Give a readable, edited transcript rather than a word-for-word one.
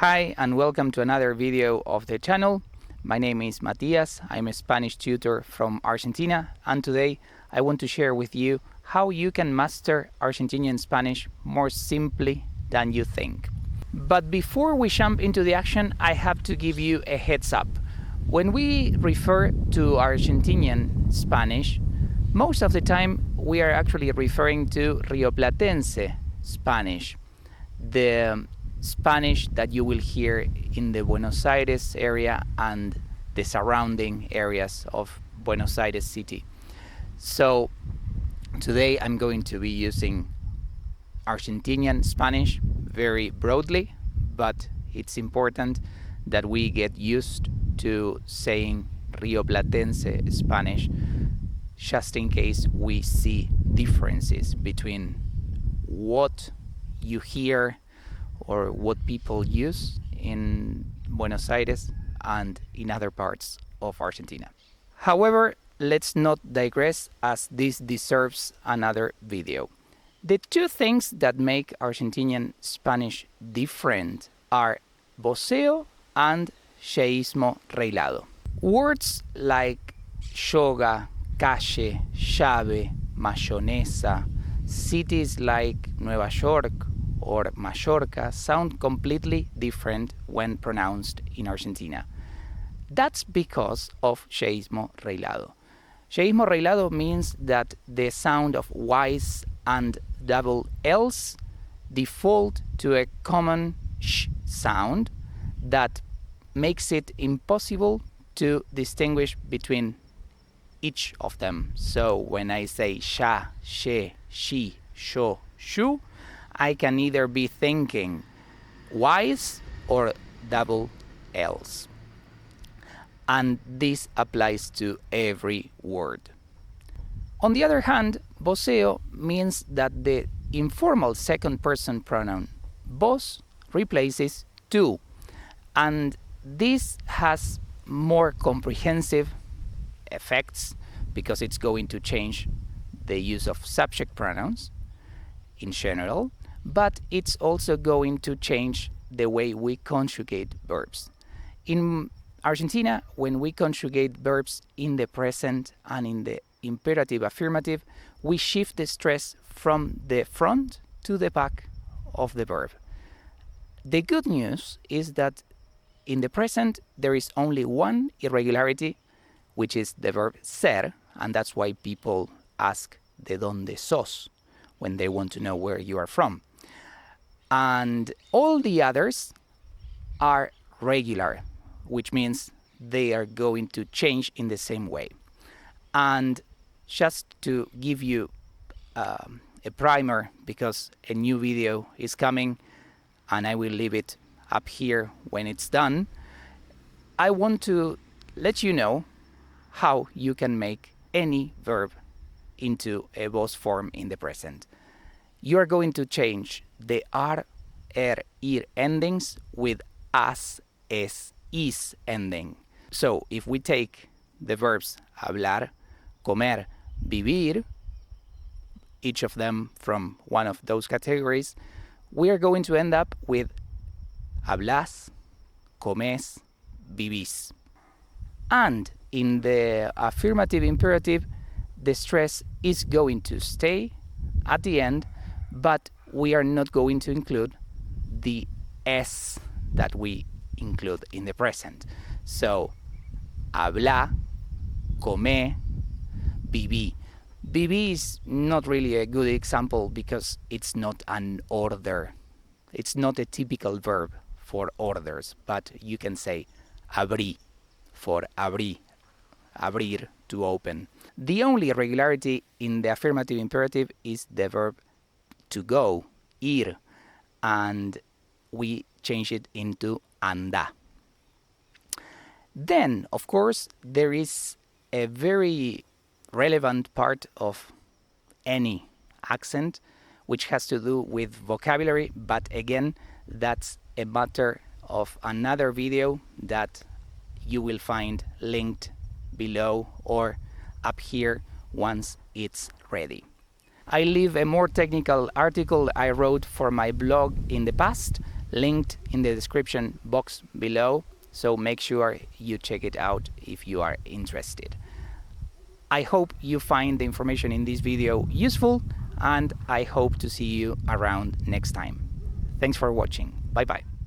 Hi and welcome to another video of the channel. My name is Matias. I'm a Spanish tutor from Argentina, and today I want to share with you how you can master Argentinian Spanish more simply than you think. But before we jump into the action, I have to give you a heads up. When we refer to Argentinian Spanish, most of the time we are actually referring to Rioplatense Spanish, the Spanish that you will hear in the Buenos Aires area and the surrounding areas of Buenos Aires city. So today I'm going to be using Argentinian Spanish very broadly, but it's important that we get used to saying Rioplatense Spanish just in case we see differences between what you hear or what people use in Buenos Aires and in other parts of Argentina. However, let's not digress, as this deserves another video. The two things that make Argentinian Spanish different are voceo and yeísmo reilado. Words like yoga, calle, llave, mayonesa, cities like Nueva York or Mallorca sound completely different when pronounced in Argentina. That's because of yeísmo reilado. Yeísmo reilado means that the sound of Y's and double L's default to a common sh sound that makes it impossible to distinguish between each of them. So when I say ya, she, she, yo, you, I can either be thinking Y's or double L's. And this applies to every word. On the other hand, voceo means that the informal second person pronoun vos replaces tú. And this has more comprehensive effects because it's going to change the use of subject pronouns in general, but it's also going to change the way we conjugate verbs. In Argentina, when we conjugate verbs in the present and in the imperative affirmative, we shift the stress from the front to the back of the verb. The good news is that in the present there is only one irregularity, which is the verb ser, and that's why people ask de donde sos when they want to know where you are from. And all the others are regular, which means they are going to change in the same way. And just to give you a primer, because a new video is coming and I will leave it up here when it's done, I want to let you know how you can make any verb into a vos form in the present. You are going to change the ar, ir endings with as, es, is ending. So if we take the verbs hablar, comer, vivir, each of them from one of those categories, we are going to end up with hablas, comes, vivís. And in the affirmative imperative, the stress is going to stay at the end, but we are not going to include the S that we include in the present. So, habla, come, viví. Viví is not really a good example because it's not an order. It's not a typical verb for orders, but you can say abrí for abrir, abrir, to open. The only irregularity in the affirmative imperative is the verb to go, ir, and we change it into anda. Then, of course, there is a very relevant part of any accent which has to do with vocabulary, but again, that's a matter of another video that you will find linked below or up here once it's ready. I leave a more technical article I wrote for my blog in the past linked in the description box below, so make sure you check it out if you are interested. I hope you find the information in this video useful, and I hope to see you around next time. Thanks for watching. Bye bye.